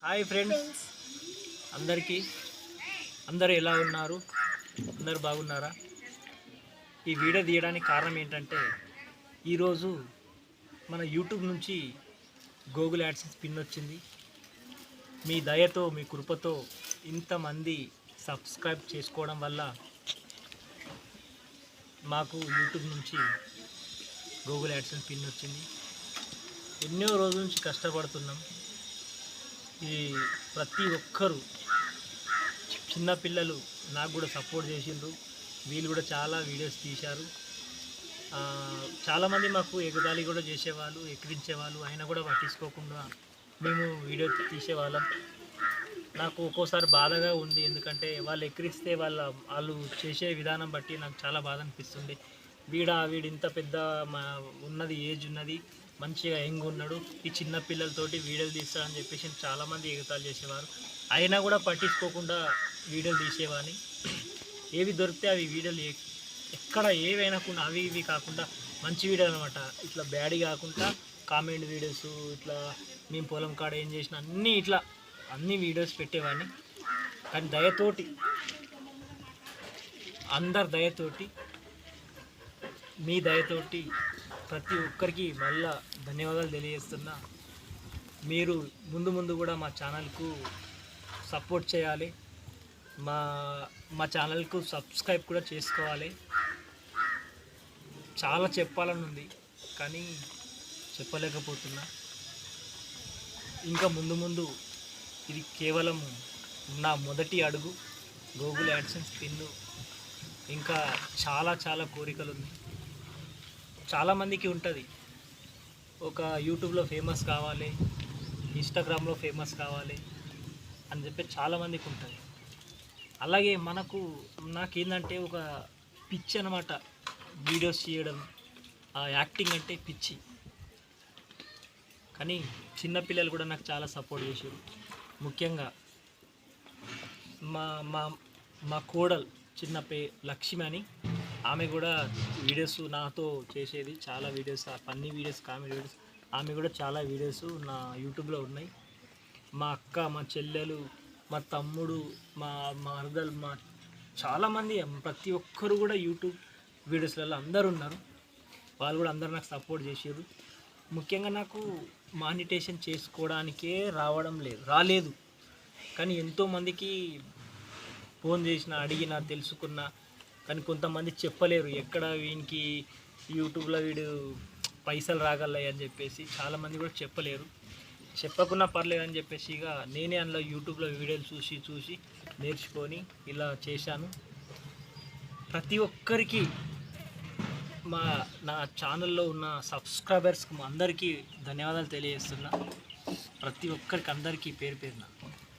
Hi friends అందరికీ, అందరూ ఎలా ఉన్నారు? అందరూ బాగున్నారా? ఈ వీడియో తీయడానికి కారణం ఏంటంటే ఈరోజు మన యూట్యూబ్ నుంచి గూగుల్ యాడ్సెన్స్ పిన్ వచ్చింది. మీ దయతో, మీ కృపతో ఇంతమంది సబ్స్క్రైబ్ చేసుకోవడం వల్ల మాకు యూట్యూబ్ నుంచి గూగుల్ యాడ్సెన్స్ పిన్ వచ్చింది. ఎన్నో రోజుల నుంచి కష్టపడుతున్నాం. ఇది ప్రతి ఒక్కరూ, చిన్నపిల్లలు నాకు కూడా సపోర్ట్ చేసిండ్రు. వీళ్ళు కూడా చాలా వీడియోస్ తీశారు. చాలామంది మాకు ఎగతాళి కూడా చేసేవాళ్ళు, ఎక్కిరించేవాళ్ళు. అయినా కూడా పట్టించుకోకుండా మేము వీడియో తీసేవాళ్ళం. నాకు ఒక్కోసారి బాధగా ఉంది, ఎందుకంటే వాళ్ళు ఎక్కిరిస్తే వాళ్ళు చేసే విధానం బట్టి నాకు చాలా బాధ అనిపిస్తుంది. వీడు ఇంత పెద్ద ఉన్నది, ఏజ్ ఉన్నది, మంచిగా యంగ్ ఉన్నాడు, ఈ చిన్న పిల్లలతోటి వీడియోలు తీస్తాడని చెప్పేసి చాలామంది ఎగతాళి చేసేవారు. అయినా కూడా పట్టించుకోకుండా వీడియోలు తీసేవాడిని. ఏవి దొరికితే అవి వీడియోలు, ఎక్కడ ఏవైనా కూడా అవి ఇవి కాకుండా మంచి వీడియోలు అనమాట. ఇట్లా బ్యాడ్ కాకుండా కామెంట్ వీడియోస్, ఇట్లా మేము పొలం కాడ ఏం చేసినా అన్ని వీడియోస్ పెట్టేవాడిని. కానీ దయతోటి, అందరి దయతోటి, మీ దయతోటి ప్రతి ఒక్కరికి మళ్ళా ధన్యవాదాలు తెలియజేస్తున్నా. మీరు ముందు కూడా మా ఛానల్కు సపోర్ట్ చేయాలి. మా ఛానల్కు సబ్స్క్రైబ్ కూడా చేసుకోవాలి. చాలా చెప్పాలని ఉంది కానీ చెప్పలేకపోతున్నా. ఇంకా ముందు ఇది కేవలం నా మొదటి అడుగు. గూగుల్ యాడ్సెన్స్ పిన్ను ఇంకా చాలా కోరికలు ఉన్నాయి. చాలామందికి ఉంటుంది, ఒక యూట్యూబ్లో ఫేమస్ కావాలి, ఇన్స్టాగ్రామ్లో ఫేమస్ కావాలి అని చెప్పి చాలామందికి ఉంటుంది. అలాగే నాకేందంటే ఒక పిచ్చి అనమాట, వీడియోస్ చేయడం, యాక్టింగ్ అంటే పిచ్చి. కానీ చిన్నపిల్లలు కూడా నాకు చాలా సపోర్ట్ చేశారు. ముఖ్యంగా మా కోడలు లక్ష్మి అని, ఆమె కూడా వీడియోస్ నాతో చేసేది. చాలా videos, funny videos, comedy videos. ఆమె కూడా చాలా వీడియోస్ నా యూట్యూబ్లో ఉన్నాయి. మా అక్క, మా చెల్లెలు, మా తమ్ముడు, మా మరదలు, చాలామంది, ప్రతి ఒక్కరు కూడా యూట్యూబ్ వీడియోస్లలో అందరూ ఉన్నారు. వాళ్ళు కూడా అందరూ నాకు సపోర్ట్ చేసారు. ముఖ్యంగా నాకు మానిటేషన్ చేసుకోవడానికే రాలేదు. కానీ ఎంతోమందికి ఫోన్ చేసిన, అడిగిన, తెలుసుకున్నా. కానీ కొంతమంది చెప్పలేరు, ఎక్కడ వీనికి యూట్యూబ్లో వీడు పైసలు రాగలయి అని చెప్పేసి చాలామంది కూడా చెప్పలేరు. చెప్పకున్నా పర్లేదు అని చెప్పేసి ఇక నేనే అందులో యూట్యూబ్లో వీడియోలు చూసి నేర్చుకొని ఇలా చేశాను. ప్రతి ఒక్కరికి, నా ఛానల్లో ఉన్న సబ్స్క్రైబర్స్కి అందరికీ ధన్యవాదాలు తెలియజేస్తున్నా. ప్రతి ఒక్కరికి, అందరికీ పేరు పేరున